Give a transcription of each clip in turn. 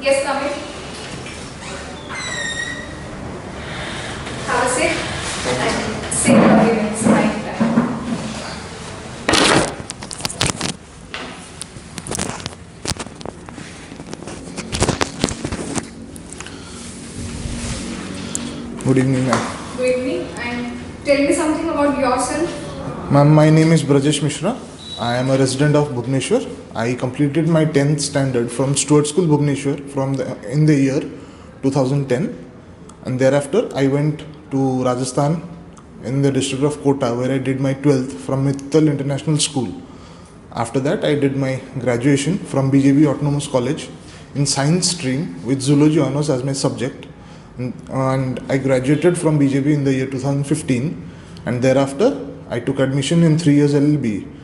Yes, come in. Have a seat and say your arguments. Right time. Good evening, ma'am. Good evening, and tell me something about yourself. Ma'am, my name is Brajesh Mishra. I am a resident of Bhubaneswar. I completed my 10th standard from Stuart School, Bhubaneswar in the year 2010. And thereafter, I went to Rajasthan in the district of Kota, where I did my 12th from Mittal International School. After that, I did my graduation from BJP Autonomous College in science stream with zoology honors as my subject. And I graduated from BJP in the year 2015. And thereafter, I took admission in 3 years LLB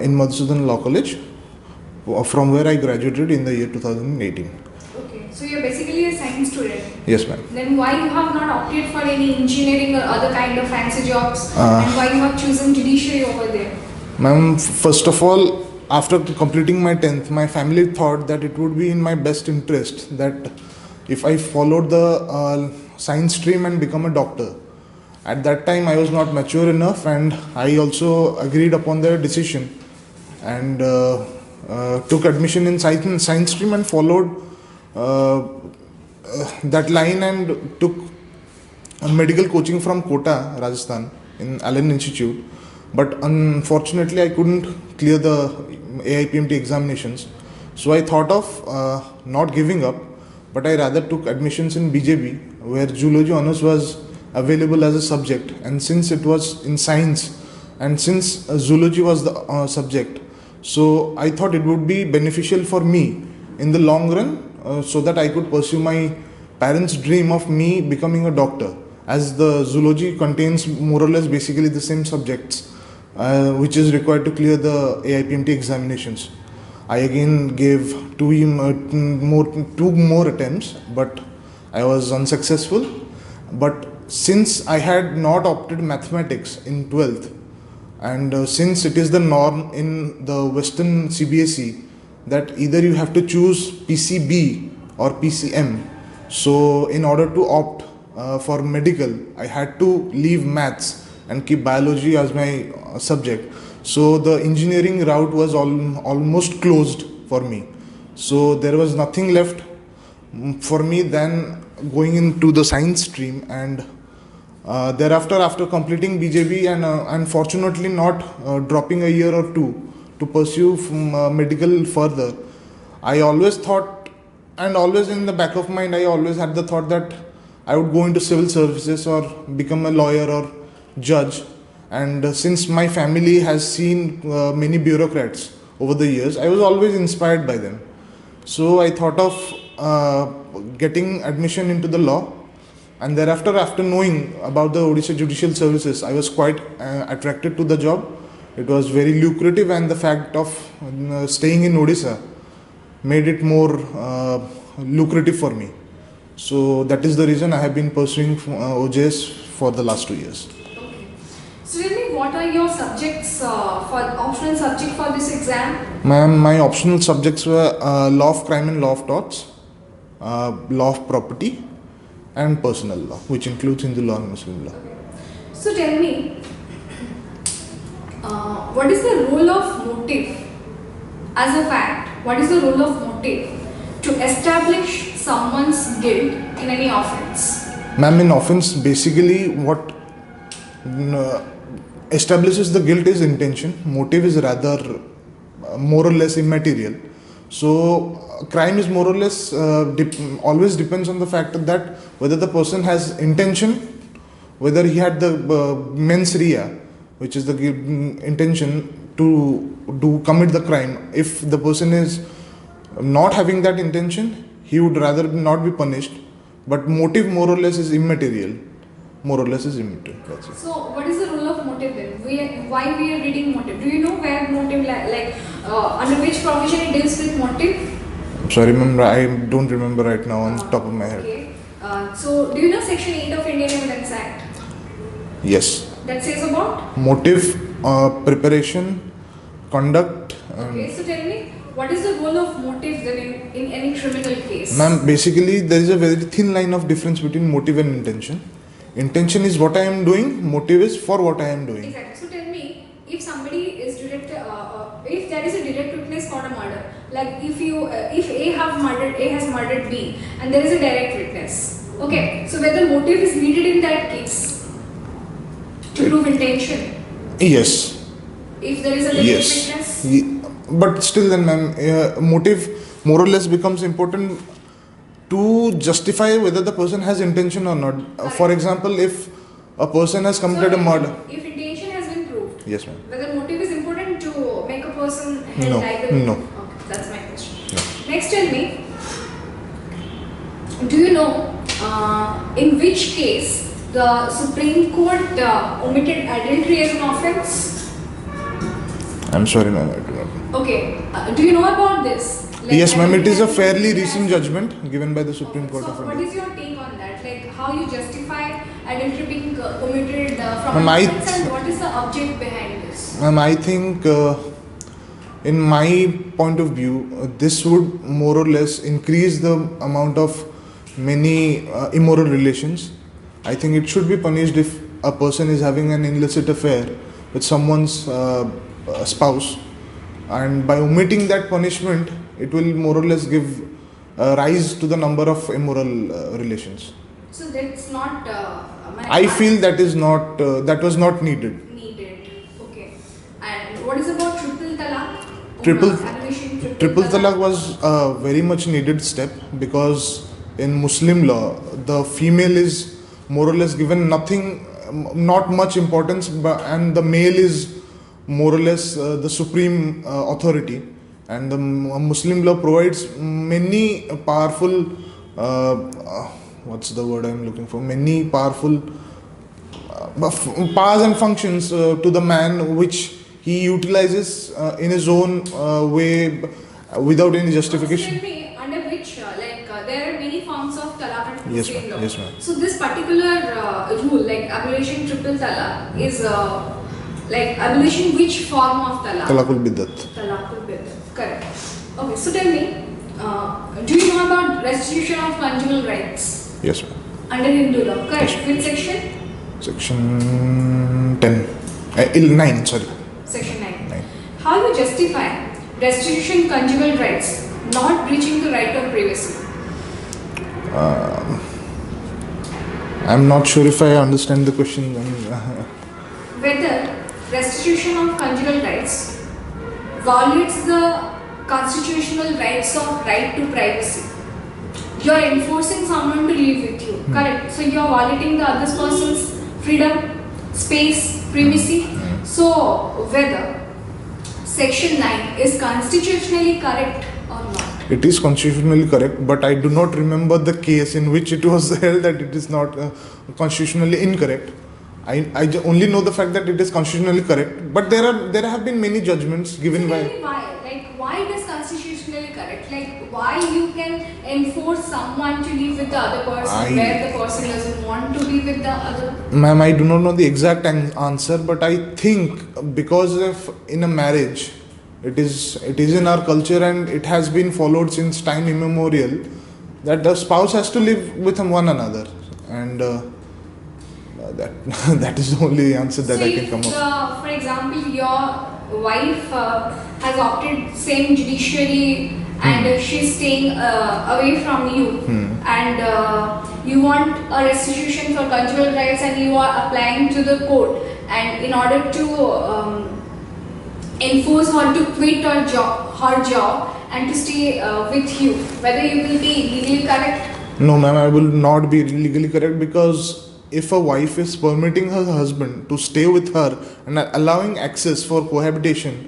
in Madhusudan Law College, from where I graduated in the year 2018. Okay, so you're basically a science student. Yes, ma'am. Then why you have not opted for any engineering or other kind of fancy jobs, and why you have chosen judiciary over there? Ma'am, first of all, after completing my 10th, my family thought that it would be in my best interest that if I followed the science stream and become a doctor. At that time, I was not mature enough, and I also agreed upon their decision and took admission in science stream and followed that line and took medical coaching from Kota, Rajasthan, in Allen Institute. But unfortunately, I couldn't clear the AIPMT examinations. So I thought of not giving up, but I rather took admissions in BJP, where zoology honors was available as a subject. And since it was in science, and since zoology was the subject, so I thought it would be beneficial for me in the long run, so that I could pursue my parents' dream of me becoming a doctor, as the zoology contains more or less basically the same subjects, which is required to clear the AIPMT examinations. I again gave two more attempts, but I was unsuccessful. But since I had not opted mathematics in 12th, and since it is the norm in the Western CBSE that either you have to choose PCB or PCM, so in order to opt for medical, I had to leave maths and keep biology as my subject. So the engineering route was almost closed for me. So there was nothing left for me than going into the science stream. And thereafter, after completing BJP and unfortunately not dropping a year or two to pursue medical further, I always thought, and always in the back of mind, I always had the thought that I would go into civil services or become a lawyer or judge. And since my family has seen many bureaucrats over the years, I was always inspired by them. So I thought of getting admission into the law. And thereafter, after knowing about the Odisha Judicial Services, I was quite attracted to the job. It was very lucrative, and the fact of staying in Odisha made it more lucrative for me. So that is the reason I have been pursuing OJS for the last 2 years. Okay. So tell me, what are your subjects for optional subject for this exam? Ma'am, my optional subjects were law of crime and law of torts, law of property, and personal law, which includes Hindu law and Muslim law. Okay. So tell me, what is the role of motive? As a fact, what is the role of motive to establish someone's guilt in any offense? Ma'am, in offense, basically what establishes the guilt is intention. Motive is rather more or less immaterial. So crime is more or less always depends on the fact that whether the person has intention, whether he had the mens rea, which is the intention to commit the crime. If the person is not having that intention, he would rather not be punished. But motive more or less is immaterial. That's it. So what is the role of motive then? Why we are reading motive? Do you know where motive under which provision it deals with motive? Sorry, ma'am, I don't remember right now on the top of my head. Okay. So do you know Section 8 of Indian Evidence Act? Yes. That says about? Motive, preparation, conduct, Okay, so tell me, what is the role of motive then in any criminal case? Ma'am, basically there is a very thin line of difference between motive and intention. Intention is what I am doing, motive is for what I am doing. Exactly. So tell me, if somebody is direct, if there is a direct witness for a murder, like if A has murdered B, and there is a direct witness. Okay, so whether motive is needed in that case to prove intention. Yes. If there is a direct Yes. witness. But still then ma'am, motive more or less becomes important to justify whether the person has intention or not. For example, if a person has committed a murder. If intention has been proved. Yes, ma'am. Whether motive is important to make a person held No, liable? no. Okay, that's my question. No. Next, tell me, do you know in which case the Supreme Court omitted adultery as an offence? I'm sorry, ma'am. I do not know. Okay, do you know about this? Like, Yes, ma'am. It is a adultery fairly as- recent judgment given by the Supreme Court So, of what India. is your take on that? Like, how you justify adultery being committed from Ma'am, an I offence, and what is the object behind this? Ma'am, I think, in my point of view, this would more or less increase the amount of many immoral relations. I think it should be punished if a person is having an illicit affair with someone's spouse, and by omitting that punishment, it will more or less give rise to the number of immoral relations. So that's not. I feel that is not that was not needed. Needed. Okay. And what is about triple talaq? Abolition Triple talaq was a very much needed step, because in Muslim law the female is more or less given nothing, not much importance, and the male is more or less the supreme authority, and the Muslim law provides many powerful what's the word I'm looking for, many powerful powers and functions to the man, which he utilizes in his own way without any justification. Tell me, under which, there are many forms of talaq and Yes, Muslim ma'am. law. Yes, ma'am. So this particular rule, like abolition triple talaq, is like abolition which form of talaq? Talaqul biddat. Talaqul biddat. Correct. Okay, so tell me, do you know about restitution of conjugal rights Yes, ma'am. under Hindu law? Correct. Which section? Section 10. 9, sorry. Section 9. 9. How you justify restitution conjugal rights not breaching the right of privacy? I'm not sure if I understand the question. Whether restitution of conjugal rights violates the constitutional rights of right to privacy. You are enforcing someone to live with you, correct? So you are violating the other person's freedom, space, privacy. So whether Section 9 is constitutionally correct or not? It is constitutionally correct, but I do not remember the case in which it was held that it is not constitutionally incorrect. I only know the fact that it is constitutionally correct, but there have been many judgments given So by. tell me why? Like, why it is constitutionally correct? Like, why you can enforce someone to live with the other person where the person doesn't want to be with the other? Ma'am, I do not know the exact answer, but I think because of in a marriage, it is in our culture and it has been followed since time immemorial that the spouse has to live with one another, and that is the only answer that I can come up. For example, your wife has opted same judiciary and she's staying away from you, and you want a restitution for conjugal rights, and you are applying to the court, and in order to enforce her to quit her job and to stay with you, whether you will be legally correct? No, ma'am, I will not be legally correct, because if a wife is permitting her husband to stay with her and allowing access for cohabitation,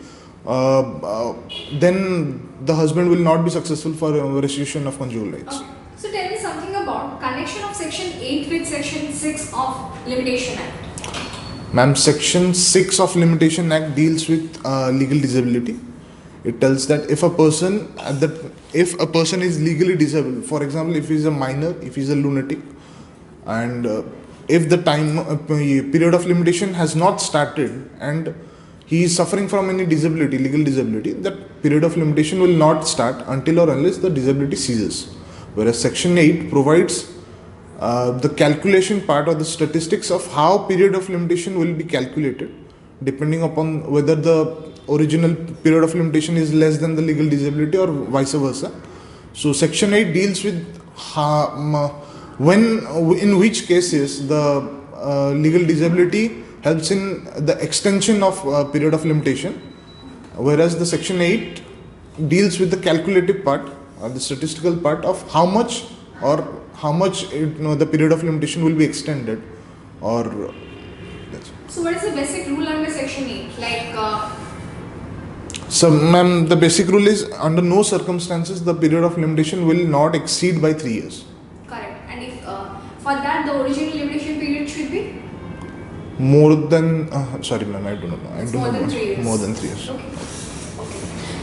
then the husband will not be successful for restitution of conjugal rights. Okay. So tell me something about connection of Section 8 with Section 6 of Limitation Act. Ma'am, Section 6 of Limitation Act deals with legal disability. It tells that if a person is legally disabled, for example, if he is a minor, if he is a lunatic, and if the time period of limitation has not started and he is suffering from any disability, legal disability, that period of limitation will not start until or unless the disability ceases. Whereas Section 8 provides the calculation part or the statistics of how period of limitation will be calculated depending upon whether the original period of limitation is less than the legal disability or vice versa. So Section 8 deals with in which cases the legal disability helps in the extension of period of limitation, whereas the Section 8 deals with the calculative part or the statistical part of how much the period of limitation will be extended or So what is the basic rule under Section 8? So ma'am, the basic rule is under no circumstances the period of limitation will not exceed by 3 years. Correct. And if for that the original limitation period should be? More than, sorry ma'am, I do not know. It's more than 3 years. More than 3 years. Okay.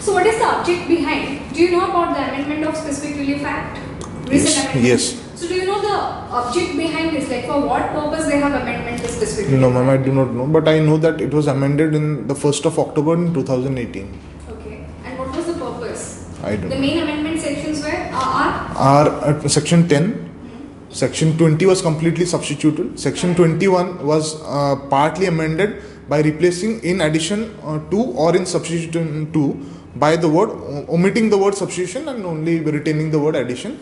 So what is the object behind? Do you know about the Amendment of Specific Relief Act? Recent amendment? Yes. So do you know the object behind this? Like for what purpose they have amendment to Specific Relief No ma'am, I Act? do not know, but I know that it was amended in the 1st of October in 2018. Okay. And what was the purpose? I don't The know. main amendment sections were are Section 10, Section 20 was completely substituted. Section 21 was partly amended by replacing in addition to or in substitution to by the word, omitting the word substitution and only retaining the word addition.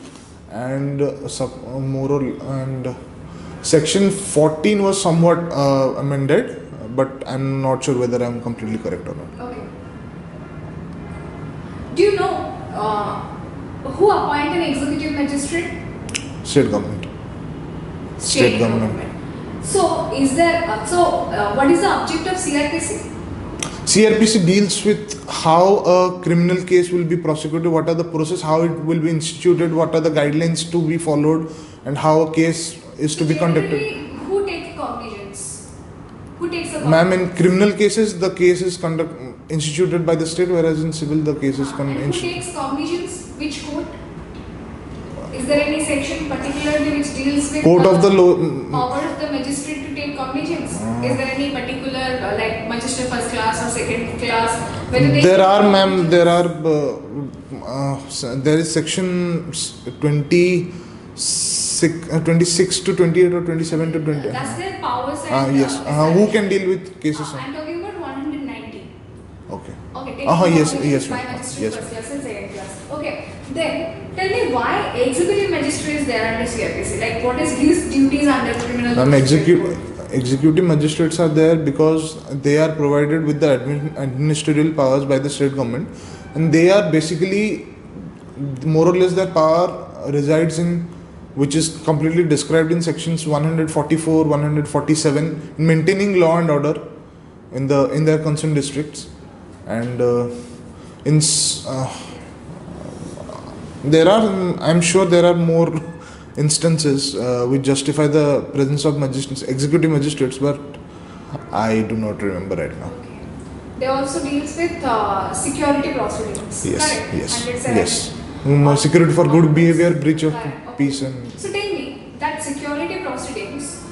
And Section 14 was somewhat amended, but I'm not sure whether I'm completely correct or not. okay. Do you know who appoint an executive magistrate? State government. State government. So is there? What is the object of CRPC? CRPC deals with how a criminal case will be prosecuted, what are the process, how it will be instituted, what are the guidelines to be followed, and how a case is to be conducted. Generally, who takes cognizance? Who takes a Ma'am, in criminal cases, the case is instituted by the state, whereas in civil, the case is And who instituted. takes cognizance? Which court? Is there any section particularly which deals with Court of the law. power of the magistrate to take cognizance? Is there any particular like magistrate first class or second class? Whether they There take are, ma'am, cognizance? there is section 26 to 28 or 27 to 20. That's their powers and Yes. Who can deal with cases? I'm talking about 190. Okay. Okay, take Yes, cognizance yes, by ma'am. magistrate Yes, first class and second class. Okay, then tell me why executive magistrate is there under CRPC? Like what is his duties under criminal Ma'am, procedure code? executive magistrates are there because they are provided with the administrative powers by the state government, and they are basically more or less their power resides in, which is completely described in sections 144, 147, in maintaining law and order in their concerned districts, and I'm sure there are more instances which justify the presence of executive magistrates, but I do not remember right now. Okay. They also deals with security proceedings. Yes, Correct? yes, Under seven. yes. Security for good behavior, breach of Correct. Okay. peace, and So tell me that security proceedings,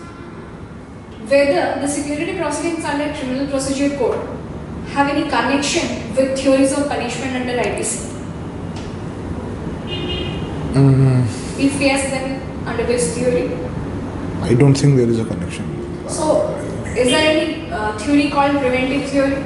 whether the security proceedings under criminal procedure code have any connection with theories of punishment under IPC? If yes, then under which theory? I don't think there is a connection. So, is there any theory called preventive theory?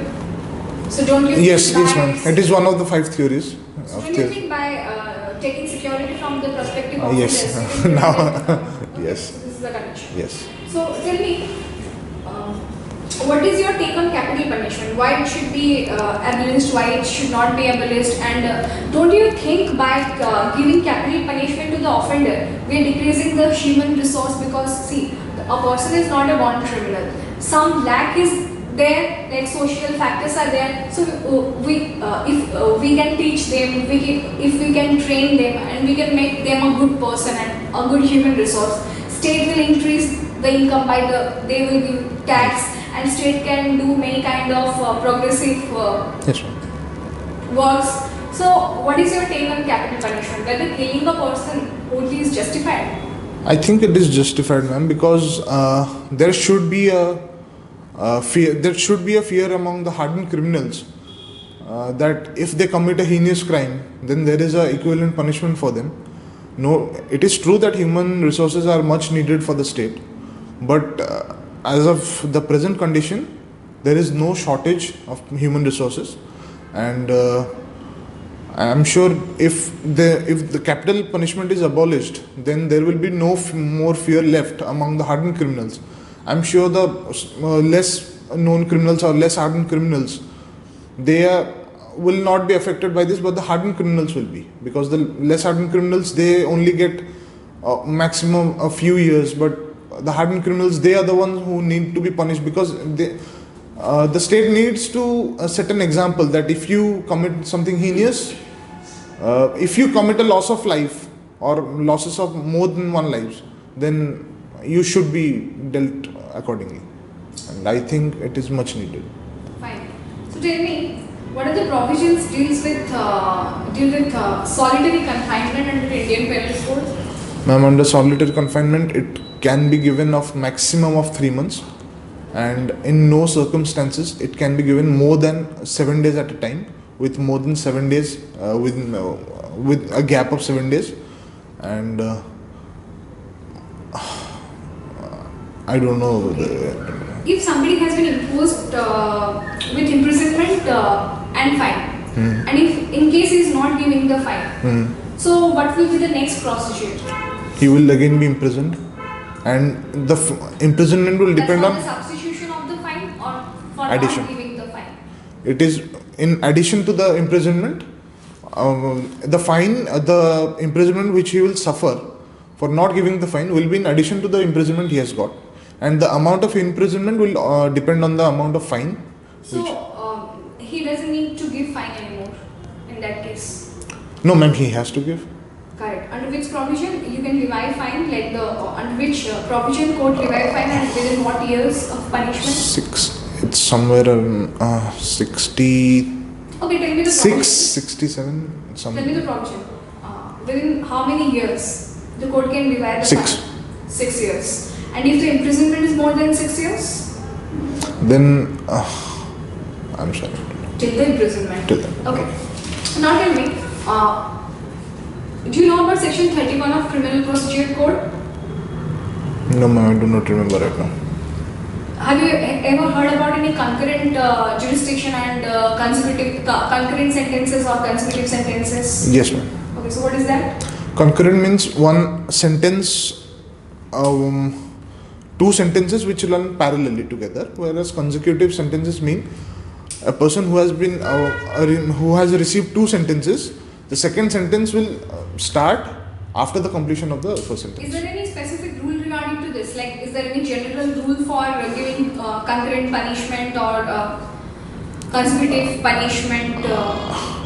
So, don't you think Yes, by, ma'am. It is one of the 5 theories. So Of don't you think by taking security from the perspective of Yes. others, you Now, can prevent it? yes. So this is the connection. Yes. So tell me, what is your take on capital punishment? Why it should be abolished? Why it should not be abolished? And don't you think by giving capital punishment to the offender, we are decreasing the human resource? Because see, a person is not a born criminal. Some lack is there, like social factors are there. So if we can teach them, if we can train them, and we can make them a good person and a good human resource, state will increase the income by they will give tax, and state can do many kind of progressive Yes, ma'am. works. So what is your take on capital punishment? Whether killing a person only is justified? I think it is justified, ma'am, because there should be a fear. There should be a fear among the hardened criminals that if they commit a heinous crime, then there is a equivalent punishment for them. No, it is true that human resources are much needed for the state, but as of the present condition, there is no shortage of human resources, and I am sure if the capital punishment is abolished, then there will be no more fear left among the hardened criminals. I am sure the less known criminals or less hardened criminals, they will not be affected by this, but the hardened criminals will be, because the less hardened criminals, they only get maximum a few years, but the hardened criminals, they are the ones who need to be punished, because the state needs to set an example that if you commit something heinous, if you commit a loss of life or losses of more than one lives, then you should be dealt accordingly, and I think it is much needed. Fine. So tell me, what are the provisions deal with solitary confinement under the Indian Penal Code? Ma'am, under solitary confinement, it can be given of maximum of 3 months, and in no circumstances it can be given more than 7 days at a time, with more than 7 days with a gap of 7 days, and I don't know. If somebody has been imposed with imprisonment and fine, and if in case he is not giving the fine, so what will be the next procedure? He will again be imprisoned, and the imprisonment will depend That's on for the substitution of the fine or for addition. not giving the fine? It is in addition to the imprisonment, the fine, the imprisonment which he will suffer for not giving the fine will be in addition to the imprisonment he has got, and the amount of imprisonment will depend on the amount of fine. So he doesn't need to give fine anymore in that case. No, ma'am, he has to give. Correct. Under which provision you can revive fine, like under which provision court revive fine, and within what years of punishment? It's somewhere around 60. Okay, tell me the 6, provision. 67, Tell me the provision. Within how many years the court can revive the 6. fine? 6 years. And if the imprisonment is more than 6 years? Then I'm sorry. Till the imprisonment. Till then. Okay. Now tell me, do you know about section 31 of Criminal Procedure Code? No, ma'am, I do not remember right now. Have you ever heard about any concurrent jurisdiction and concurrent sentences or consecutive sentences? Yes, ma'am. Okay, so what is that? Concurrent means one sentence, two sentences which run parallelly together, whereas consecutive sentences mean a person who has been who has received 2 sentences, the second sentence will start after the completion of the first sentence. Is there any specific rule regarding to this? Like, is there any general rule for giving concurrent punishment or consecutive punishment?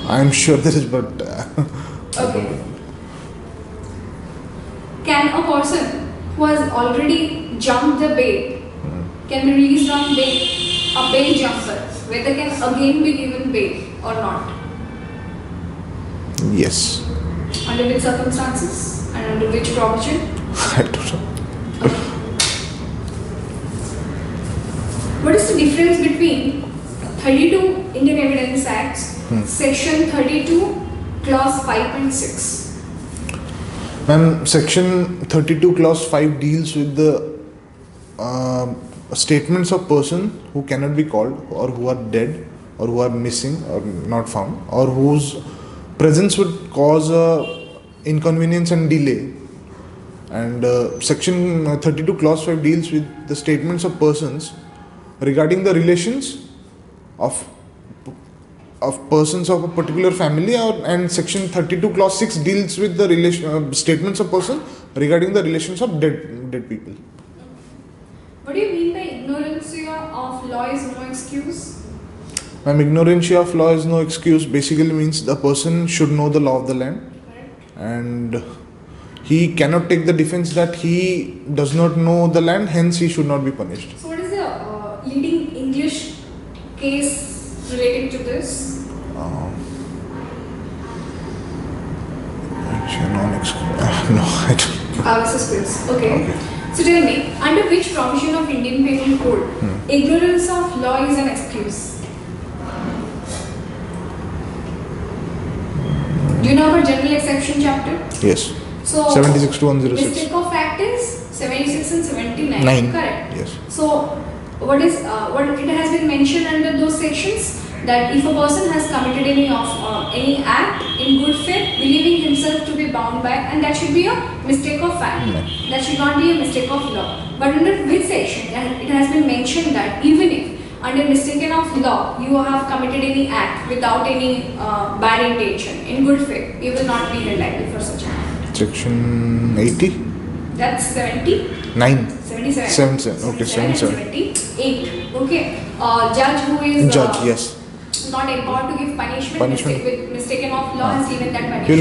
I am sure there is, but Okay. Can a person who has already jumped the bail can be released on bail? A bail jumper, whether can again be given bail or not? yes. Under which circumstances and under which provision? I don't know. What is the difference between 32 Indian Evidence Acts, Section 32, Clause 5 and 6? Ma'am, Section 32, Clause 5 deals with the statements of person who cannot be called, or who are dead, or who are missing or not found, or whose presence would cause inconvenience and delay. And Section 32, Clause 5 deals with the statements of persons regarding the relations of persons of a particular family, and Section 32, Clause 6 deals with the statements of person regarding the relations of dead people. What do you mean by ignorancia of law is no excuse? Ma'am, ignorancia of law is no excuse basically means the person should know the law of the land, Correct. and he cannot take the defense that he does not know the land, hence he should not be punished. So what is the leading English case relating to this? Non-excuse. No, I don't. Suspense. Okay. So tell me, under which provision of Indian Penal Code, ignorance of law is an excuse? Do you know about general exception chapter? Yes. So 76 to 106. mistake of fact is 76 and 79. 9. Correct. Yes. So what it has been mentioned under those sections that if a person has committed any act in good faith, believing himself to be bound by, and that should be a mistake of fact. That should not be a mistake of law. But under which section? And it has been mentioned that even if under mistaken of law you have committed any act without any bad intention, in good faith, you will not be held liable for such an act. Section 80? That's 70. 9. 77. 77. Okay, 77. 78. Okay. Judge who is Judge, yes. not empowered to give punishment, Punishment. with mistaken of law has given that punishment. He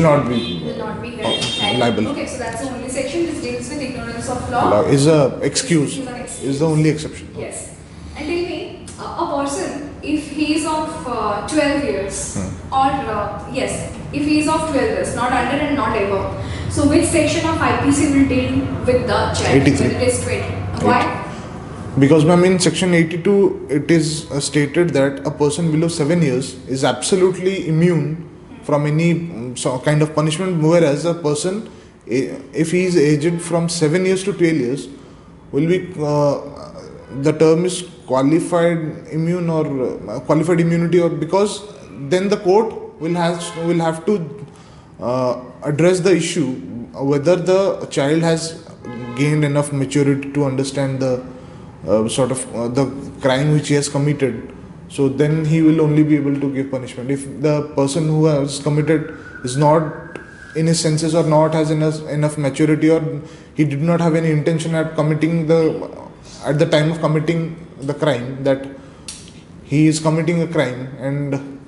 will not be held liable. Okay, so that's the only section which deals with ignorance of law. Law is a excuse. Is an excuse. Is the only exception. Yes. And tell me, a person, if he is of 12 years, or yes, if he is of 12 years, not under and not above, so which section of IPC will deal with the child? 83. Whether it is 20. Why? Because ma'am, in section 82 it is stated that a person below 7 years is absolutely immune from any kind of punishment, whereas a person, if he is aged from 7 years to 12 years, will be the term is qualified immune or qualified immunity, or because then the court will have to address the issue whether the child has gained enough maturity to understand the the crime which he has committed. So then he will only be able to give punishment. If the person who has committed is not in his senses or not has enough maturity, or he did not have any intention at the time of committing the crime, that he is committing a crime, and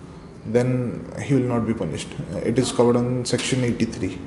then he will not be punished. It is covered on section 83.